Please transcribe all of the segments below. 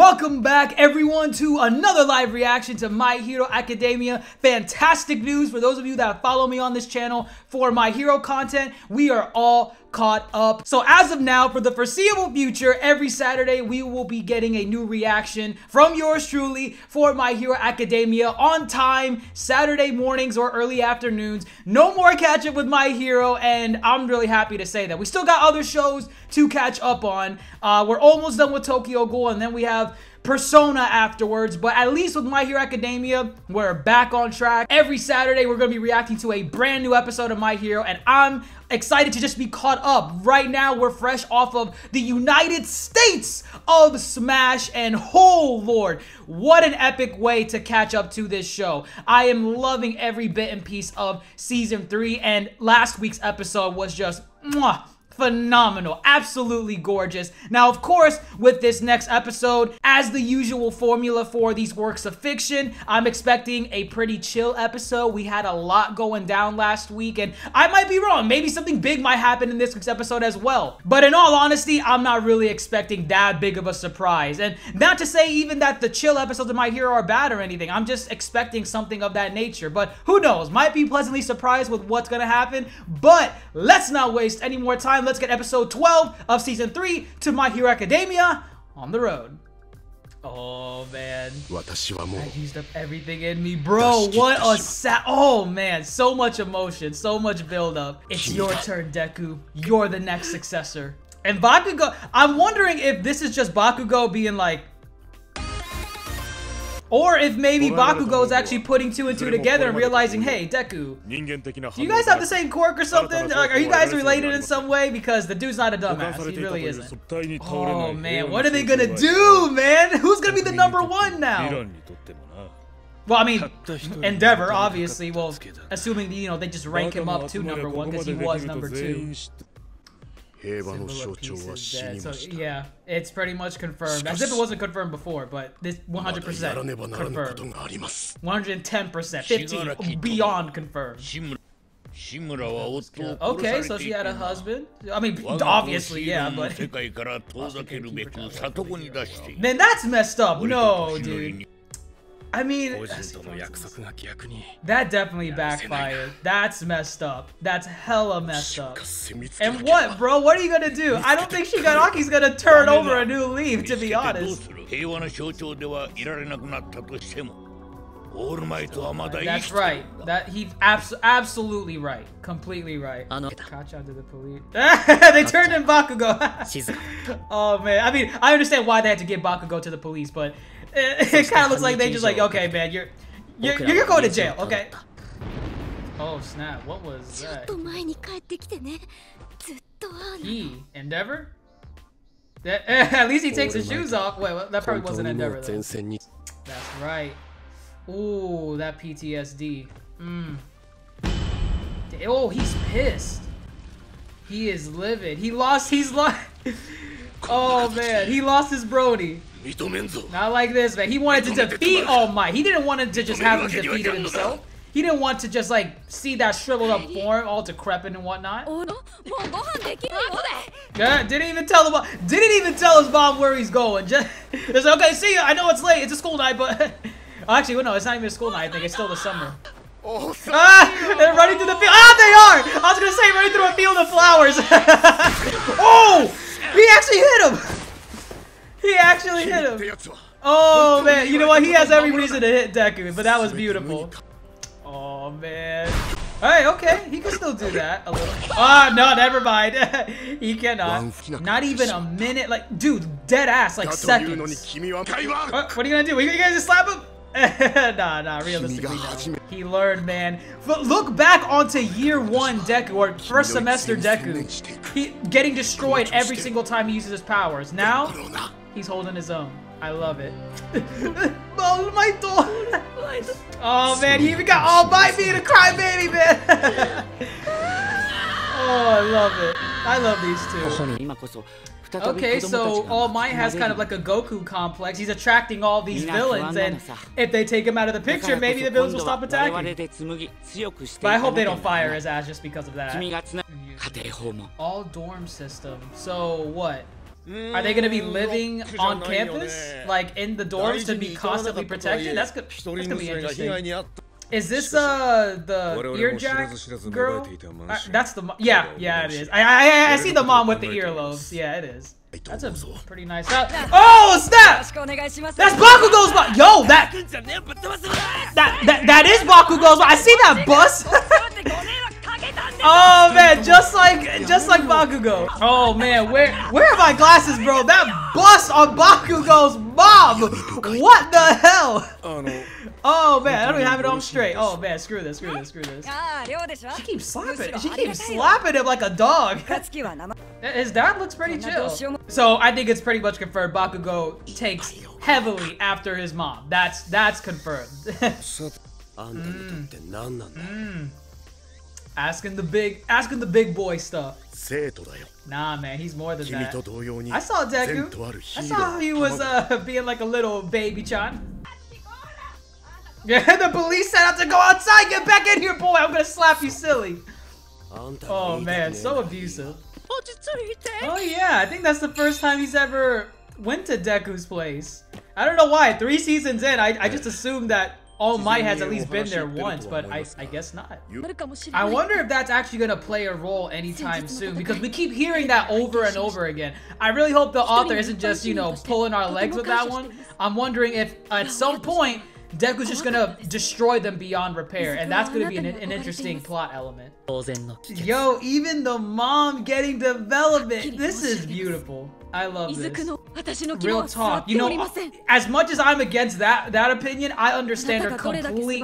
Welcome back, everyone, to another live reaction to My Hero Academia. Fantastic news for those of you that follow me on this channel for My Hero content. We are all caught up. So as of now, for the foreseeable future, every Saturday we will be getting a new reaction from yours truly for My Hero Academia on time, Saturday mornings or early afternoons. No more catch up with My Hero, and I'm really happy to say that. We still got other shows to catch up on. We're almost done with Tokyo Ghoul, and then we have Persona afterwards, but at least with My Hero Academia, we're back on track. Every Saturday, we're going to be reacting to a brand new episode of My Hero, and I'm excited to just be caught up. Right now, we're fresh off of the United States of Smash, and oh lord, what an epic way to catch up to this show. I am loving every bit and piece of Season 3, and last week's episode was just mwah, phenomenal, absolutely gorgeous. Now, of course, with this next episode, as the usual formula for these works of fiction, I'm expecting a pretty chill episode. We had a lot going down last week, and I might be wrong. Maybe something big might happen in this week's episode as well. But in all honesty, I'm not really expecting that big of a surprise. And not to say even that the chill episodes of My Hero are bad or anything. I'm just expecting something of that nature. But who knows? Might be pleasantly surprised with what's gonna happen. But let's not waste any more time. Let's get episode 12 of Season 3 to My Hero Academia on the road. Oh, man. I used up everything in me, bro. What a oh, man. So much emotion. So much build-up. It's your turn, Deku. You're the next successor. And Bakugo, I'm wondering if this is just Bakugo being like, or if maybe Bakugo is actually putting two and two together and realizing, hey, Deku, do you guys have the same quirk or something? Like, are you guys related in some way? Because the dude's not a dumbass. He really isn't. Oh, man. What are they going to do, man? Who's going to be the #1 now? Well, I mean, Endeavor, obviously. Well, assuming, you know, they just rank him up to #1 because he was #2. So, yeah, it's pretty much confirmed. As if it wasn't confirmed before, but this 100% confirmed. 110%, 15, beyond confirmed. Okay, so she had a husband. I mean, obviously, yeah, but man, that's messed up. No, dude. I mean, that definitely backfired. That's messed up. That's hella messed up. And what, bro? What are you gonna do? I don't think Shigaraki's gonna turn over a new leaf, to be honest. That's right. That he's absolutely right. Completely right. Catch out to the police. They turned in Bakugo. Oh man. I mean, I understand why they had to give Bakugo to the police, but it kind of looks like they just like, okay, man, you're going to jail, okay? Oh snap! What was that? He Endeavor? At least he takes his shoes off. Wait, well, that probably wasn't Endeavor though. That's right. Ooh, that PTSD. Oh, he's pissed. He is livid. He's lost. Oh man, he lost his Brody. Not like this, man. He wanted to defeat All Might. He didn't want to just have him defeat it himself. He didn't want to just like see that shriveled up form, all decrepit and whatnot. Yeah, didn't even tell his mom where he's going. Just like, okay, see ya. I know it's late. It's a school night, but actually, well, no, it's not even a school night. I think it's still the summer. They're running through the field. Ah, they are. I was gonna say running through a field of flowers. Oh, he actually hit him. He actually hit him. Oh man, you know what? He has every reason to hit Deku, but that was beautiful. Oh man. Hey, okay, he can still do that a little. Ah, no, never mind. He cannot. Not even a minute, like, dude, dead ass, like seconds. What are you gonna do? Are you gonna just slap him? Nah, realistically, no. He learned, man. But look back onto year 1 Deku, or first semester Deku. He getting destroyed every single time he uses his powers. Now, he's holding his own. I love it. Oh, my door. Oh, man, he even got All Might being a crybaby, man. Oh, I love it. I love these two. Okay, so All Might has kind of like a Goku complex. He's attracting all these villains, and if they take him out of the picture, maybe the villains will stop attacking. But I hope they don't fire his ass just because of that. All dorm system. So what? Are they gonna be living on campus, like in the dorms, to be constantly protected? That's gonna be interesting. Is this the earjack girl? That's the yeah it is. I see the mom with the earlobes. Yeah, it is. That's a pretty nice house. Oh snap! That's Bakugo's bus. Yo, that is Bakugo's bus. I see that bus. Oh man, just like Bakugo. Oh man, where are my glasses, bro? That bus on Bakugo's mom. What the hell? Oh man, I don't even have it on straight. Oh man, screw this. She keeps slapping. She keeps slapping him like a dog. His dad looks pretty chill. So I think it's pretty much confirmed. Bakugo takes heavily after his mom. That's confirmed. Asking the big boy stuff. Nah, man, he's more than that. I saw Deku. I saw how he was being like a little baby chan. Yeah, the police set out to go outside. Get back in here, boy. I'm gonna slap you silly. Oh man, so abusive. Oh yeah, I think that's the first time he's ever went to Deku's place. I don't know why. 3 seasons in, I just assumed that All Might has at least been there once, but I guess not. I wonder if that's actually gonna play a role anytime soon, because we keep hearing that over and over again. I really hope the author isn't just, you know, pulling our legs with that one. I'm wondering if at some point Deku's just gonna destroy them beyond repair, and that's gonna be an interesting plot element. Yo, even the mom getting development. This is beautiful. I love this. Real talk. You know, as much as I'm against that opinion, I understand her completely.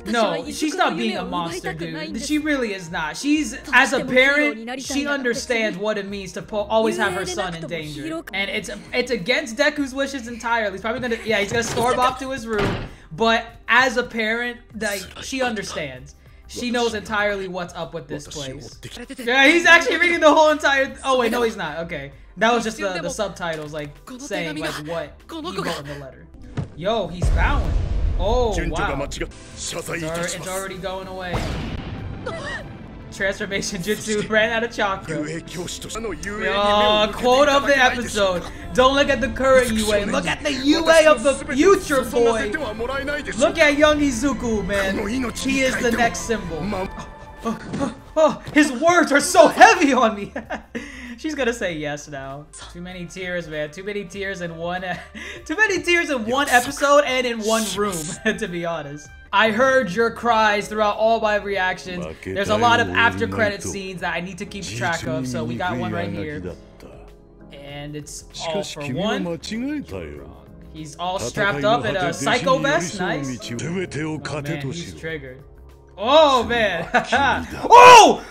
No, she's not being a monster, dude. She really is not. She's, as a parent, she understands what it means to always have her son in danger. And it's against Deku's wishes entirely. He's probably gonna, yeah, he's gonna storm off to his room. But as a parent, like, she understands. She knows entirely what's up with this place. Yeah, he's actually reading the whole entire, oh wait, no he's not, okay. That was just the subtitles, like, saying, like, what he wrote in the letter. Yo, he's bowing. Oh, wow. It's already going away. Transformation Jutsu ran out of chakra. Quote of the episode. Don't look at the current UA. Look at the UA of the future, boy. Look at young Izuku, man. He is the next symbol. Oh, his words are so heavy on me. She's gonna say yes now. Too many tears, man. Too many tears in one. Too many tears in one episode and in one room, to be honest. I heard your cries throughout all my reactions. There's a lot of after credit scenes that I need to keep track of, so we got one right here. And it's all for one. He's all strapped up in a psycho vest. Nice. Oh man, he's triggered. Oh man. Oh!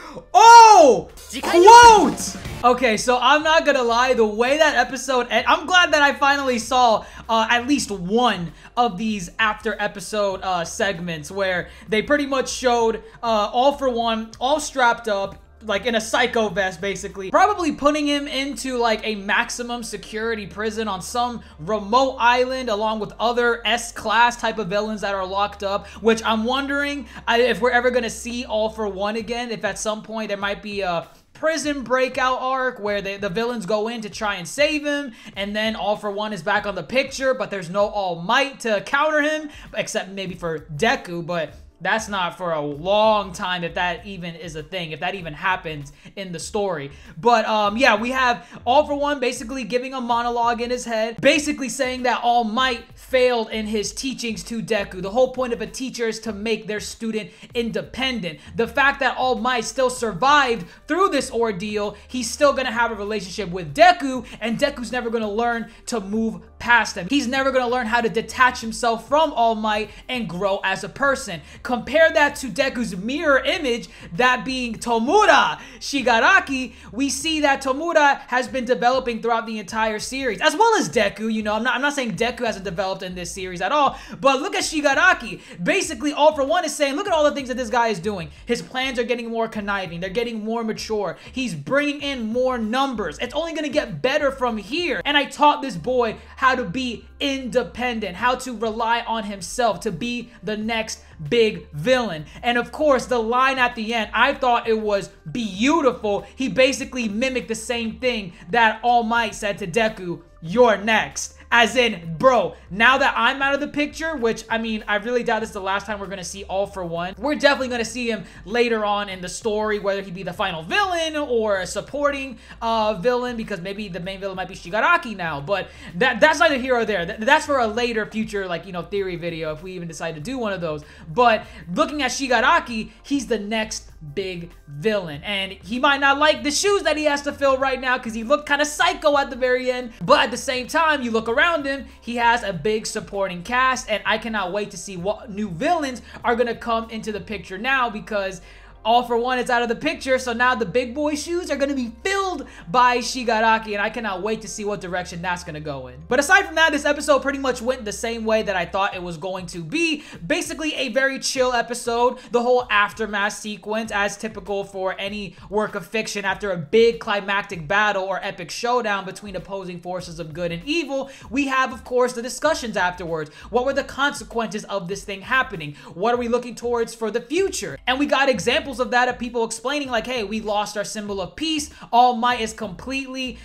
Quote! Okay, so I'm not gonna lie, the way that episode ended, I'm glad that I finally saw at least one of these after episode segments where they pretty much showed all for one, all strapped up, like in a psycho vest, basically. Probably putting him into like a maximum security prison on some remote island along with other S-class type of villains that are locked up, which I'm wondering if we're ever gonna see All for One again, if at some point there might be a prison breakout arc where the villains go in to try and save him, and then All for One is back on the picture, but there's no All Might to counter him, except maybe for Deku, but that's not for a long time, if that even is a thing, if that even happens in the story. But yeah, we have All for One basically giving a monologue in his head, basically saying that All Might failed in his teachings to Deku. The whole point of a teacher is to make their student independent. The fact that All Might still survived through this ordeal, he's still gonna have a relationship with Deku, and Deku's never gonna learn to move past him. He's never gonna learn how to detach himself from All Might and grow as a person. Compare that to Deku's mirror image, that being Tomura Shigaraki. We see that Tomura has been developing throughout the entire series, as well as Deku. You know, I'm not saying Deku hasn't developed in this series at all, but look at Shigaraki. Basically, All for One is saying, look at all the things that this guy is doing. His plans are getting more conniving. They're getting more mature. He's bringing in more numbers. It's only gonna get better from here. And I taught this boy how how to be independent, how to rely on himself to be the next big villain. And of course, the line at the end, I thought it was beautiful. He basically mimicked the same thing that All Might said to Deku, "You're next." As in, bro, now that I'm out of the picture, which, I mean, I really doubt this is the last time we're going to see All For One. We're definitely going to see him later on in the story, whether he be the final villain or a supporting villain, because maybe the main villain might be Shigaraki now. But that's neither here or there. That's for a later future, like, you know, theory video, if we even decide to do one of those. But looking at Shigaraki, he's the next big villain. And he might not like the shoes that he has to fill right now because he looked kind of psycho at the very end. But at the same time, you look around him, he has a big supporting cast, and I cannot wait to see what new villains are going to come into the picture now, because All For One is out of the picture, so now the big boy shoes are going to be filled by Shigaraki, and I cannot wait to see what direction that's going to go in. But aside from that, this episode pretty much went the same way that I thought it was going to be. Basically, a very chill episode. The whole aftermath sequence, as typical for any work of fiction after a big climactic battle or epic showdown between opposing forces of good and evil, we have, of course, the discussions afterwards. What were the consequences of this thing happening? What are we looking towards for the future? And we got examples of that, of people explaining like, hey, we lost our symbol of peace. All Might is completely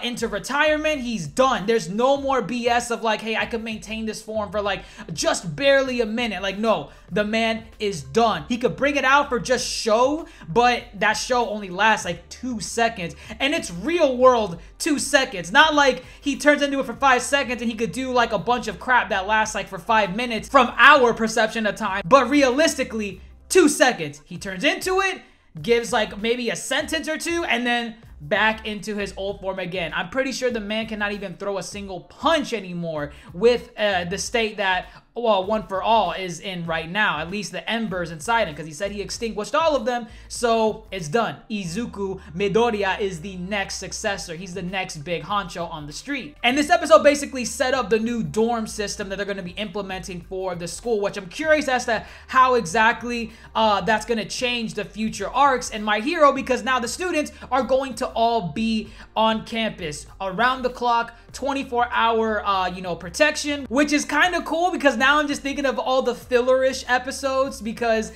into retirement. He's done. There's no more BS of like, hey, I could maintain this form for like just barely a minute. Like, no, the man is done. He could bring it out for just show, but that show only lasts like 2 seconds, and it's real world 2 seconds. Not like he turns into it for 5 seconds and he could do like a bunch of crap that lasts like for 5 minutes from our perception of time, but realistically 2 seconds. He turns into it, gives like maybe a sentence or two, and then back into his old form again. I'm pretty sure the man cannot even throw a single punch anymore with the state that, well, One For All is in right now. At least the embers inside him, because he said he extinguished all of them, so it's done. Izuku Midoriya is the next successor. He's the next big honcho on the street. And this episode basically set up the new dorm system that they're going to be implementing for the school, which I'm curious as to how exactly that's going to change the future arcs in My Hero, because now the students are going to all be on campus around the clock, 24-hour, you know, protection, which is kind of cool, because now I'm just thinking of all the fillerish episodes, because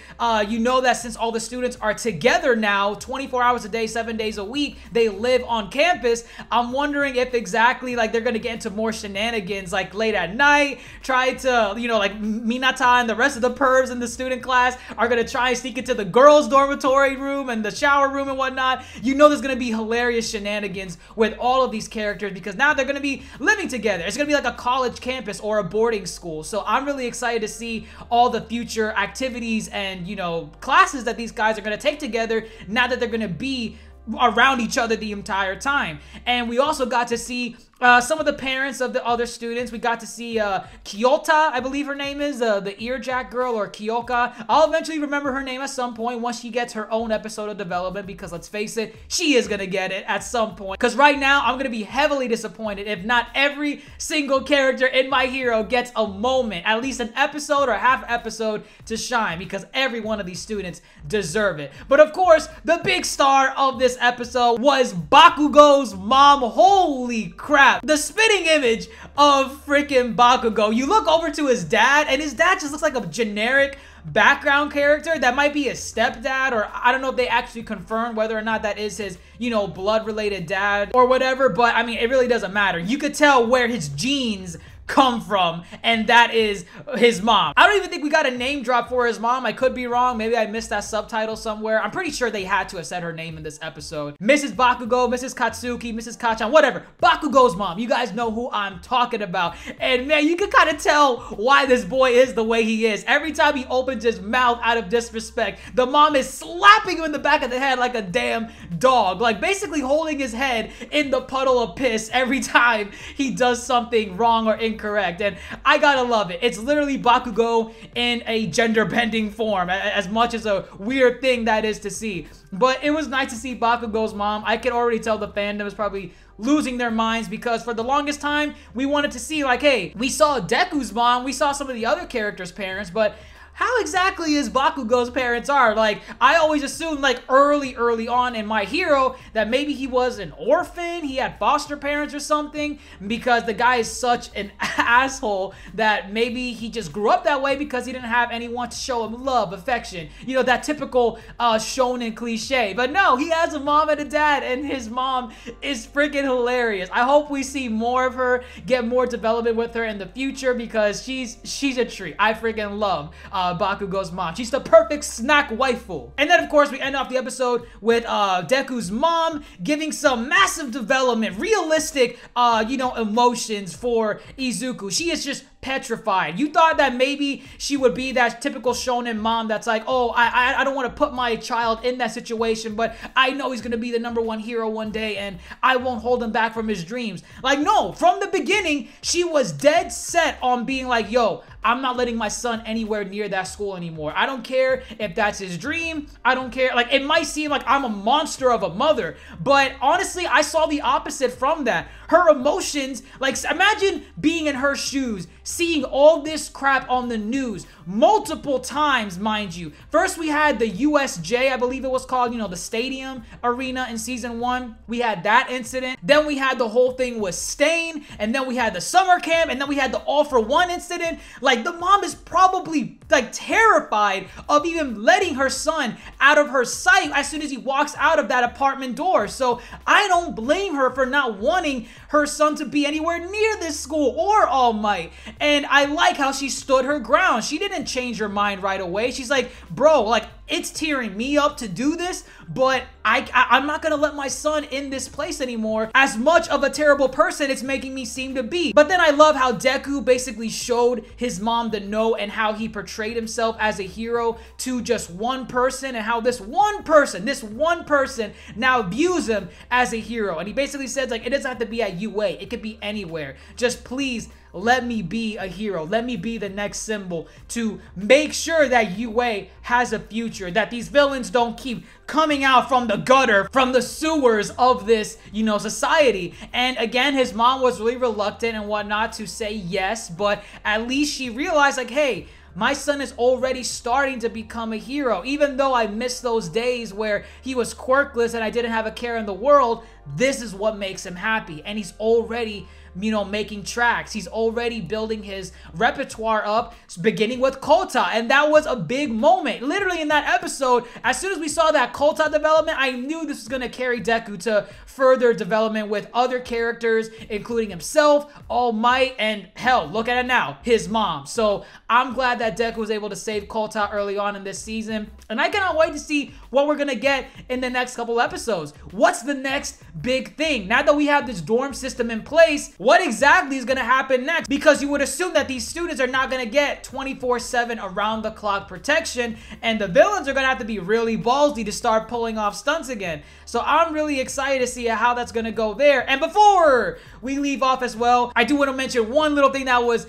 you know that since all the students are together now, 24 hours a day, 7 days a week, they live on campus. I'm wondering if exactly like they're gonna get into more shenanigans, like late at night, try to, you know, like Minata and the rest of the pervs in the student class are gonna try and sneak into the girls' dormitory room and the shower room and whatnot. You know there's gonna be hilarious shenanigans with all of these characters, because now they're gonna be living together. It's gonna be like a college campus or a boarding school. So I'm really excited to see all the future activities and, you know, classes that these guys are gonna take together now that they're gonna be around each other the entire time. And we also got to see some of the parents of the other students. We got to see Kyota, I believe her name is, the earjack girl, or Kyoka. I'll eventually remember her name at some point once she gets her own episode of development, because let's face it, she is gonna get it at some point. Because right now, I'm gonna be heavily disappointed if not every single character in My Hero gets a moment, at least an episode or a half episode to shine, because every one of these students deserve it. But of course, the big star of this episode was Bakugo's mom. Holy crap. The spitting image of freaking Bakugo. You look over to his dad, and his dad just looks like a generic background character that might be his stepdad, or I don't know if they actually confirmed whether or not that is his, you know, blood-related dad or whatever, but I mean, it really doesn't matter. You could tell where his genes come from, and that is his mom. I don't even think we got a name drop for his mom. I could be wrong. Maybe I missed that subtitle somewhere. I'm pretty sure they had to have said her name in this episode. Mrs. Bakugo, Mrs. Katsuki, Mrs. Kachan, whatever. Bakugo's mom. You guys know who I'm talking about. And man, you can kind of tell why this boy is the way he is. Every time he opens his mouth out of disrespect, the mom is slapping him in the back of the head like a damn dog. Like basically holding his head in the puddle of piss every time he does something wrong or incorrect. And I gotta love it. It's literally Bakugo in a gender-bending form, as much as a weird thing that is to see. But it was nice to see Bakugo's mom. I could already tell the fandom is probably losing their minds, because for the longest time, we wanted to see like, hey, we saw Deku's mom, we saw some of the other characters' parents, but how exactly is Bakugo's parents are? Like, I always assumed, like, early on in My Hero that maybe he was an orphan, he had foster parents or something, because the guy is such an asshole that maybe he just grew up that way because he didn't have anyone to show him love, affection, you know, that typical shonen cliche. But no, he has a mom and a dad, and his mom is freaking hilarious. I hope we see more of her, get more development with her in the future, because she's a treat. I freaking love Bakugo's mom. She's the perfect snack waifu. And then, of course, we end off the episode with Deku's mom giving some massive development, realistic, you know, emotions for Izuku. She is just petrified. You thought that maybe she would be that typical shonen mom that's like, oh, I don't want to put my child in that situation, but I know he's going to be the #1 hero one day, and I won't hold him back from his dreams. Like, no, from the beginning, she was dead set on being like, yo, I'm not letting my son anywhere near that school anymore. I don't care if that's his dream. I don't care. Like, it might seem like I'm a monster of a mother, but honestly, I saw the opposite from that. Her emotions, like, imagine being in her shoes, seeing all this crap on the news multiple times, mind you. First, we had the USJ, I believe it was called, you know, the stadium arena in season 1. We had that incident. Then we had the whole thing with Stain, and then we had the summer camp, and then we had the All for One incident. Like, the mom is probably, like, terrified of even letting her son out of her sight as soon as he walks out of that apartment door. So I don't blame her for not wanting her son to be anywhere near this school or All Might. And I like how she stood her ground. She didn't change her mind right away. She's like, bro, like, it's tearing me up to do this, but I'm not gonna let my son in this place anymore, as much of a terrible person it's making me seem to be. But then I love how Deku basically showed his mom the no, and how he portrayed himself as a hero to just one person, and how this one person now views him as a hero. And he basically says, like, it doesn't have to be at UA, it could be anywhere. Just please let me be a hero. Let me be the next symbol to make sure that UA has a future, that these villains don't keep coming out from the gutter, from the sewers of this, you know, society. And again, his mom was really reluctant and whatnot to say yes, but at least she realized, like, hey, my son is already starting to become a hero. Even though I miss those days where he was quirkless and I didn't have a care in the world, this is what makes him happy. And he's already, you know, making tracks. He's already building his repertoire up, beginning with Kota. And that was a big moment. Literally in that episode, as soon as we saw that Kota development, I knew this was going to carry Deku to further development with other characters, including himself, All Might, and hell, look at it now, his mom. So I'm glad that Deku was able to save Kota early on in this season. And I cannot wait to see what we're going to get in the next couple episodes. What's the next big thing? Now that we have this dorm system in place, what exactly is going to happen next? Because you would assume that these students are not going to get 24/7 around-the-clock protection, and the villains are going to have to be really ballsy to start pulling off stunts again. So I'm really excited to see how that's going to go there. And before we leave off as well, I do want to mention one little thing that was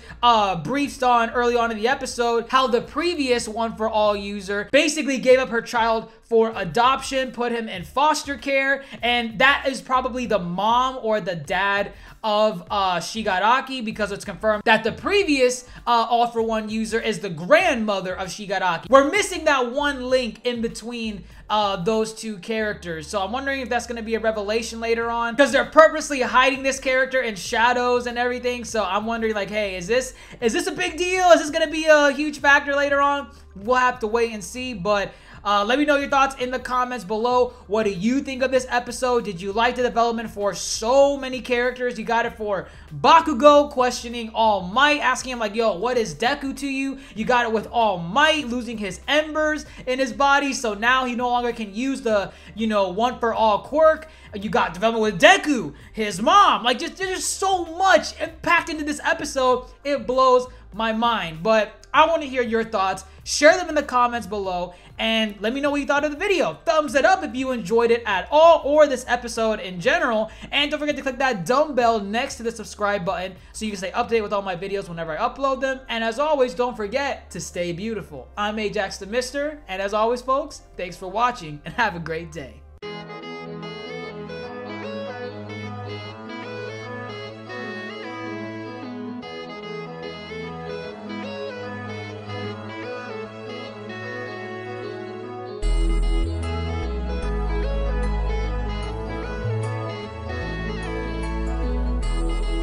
briefed on early on in the episode, how the previous One for All user basically gave up her child for adoption, put him in foster care, and that is probably the mom or the dad of Shigaraki, because it's confirmed that the previous All for One user is the grandmother of Shigaraki. We're missing that one link in between those two characters, so I'm wondering if that's going to be a revelation later on, because they're purposely hiding this character in shadows and everything. So I'm wondering, like, hey, is this a big deal? Is this going to be a huge factor later on? We'll have to wait and see. But let me know your thoughts in the comments below. What do you think of this episode? Did you like the development for so many characters? You got it for Bakugo questioning All Might, asking him like, yo, what is Deku to you? You got it with All Might losing his embers in his body, so now he no longer can use the, you know, One for All quirk. You got development with Deku, his mom. Like, just there's just so much packed into this episode. It blows my mind. But I want to hear your thoughts. Share them in the comments below, and let me know what you thought of the video. Thumbs it up if you enjoyed it at all, or this episode in general. And don't forget to click that dumbbell next to the subscribe button so you can stay updated with all my videos whenever I upload them. And as always, don't forget to stay beautiful. I'm Ajax the Mister, and as always, folks, thanks for watching and have a great day.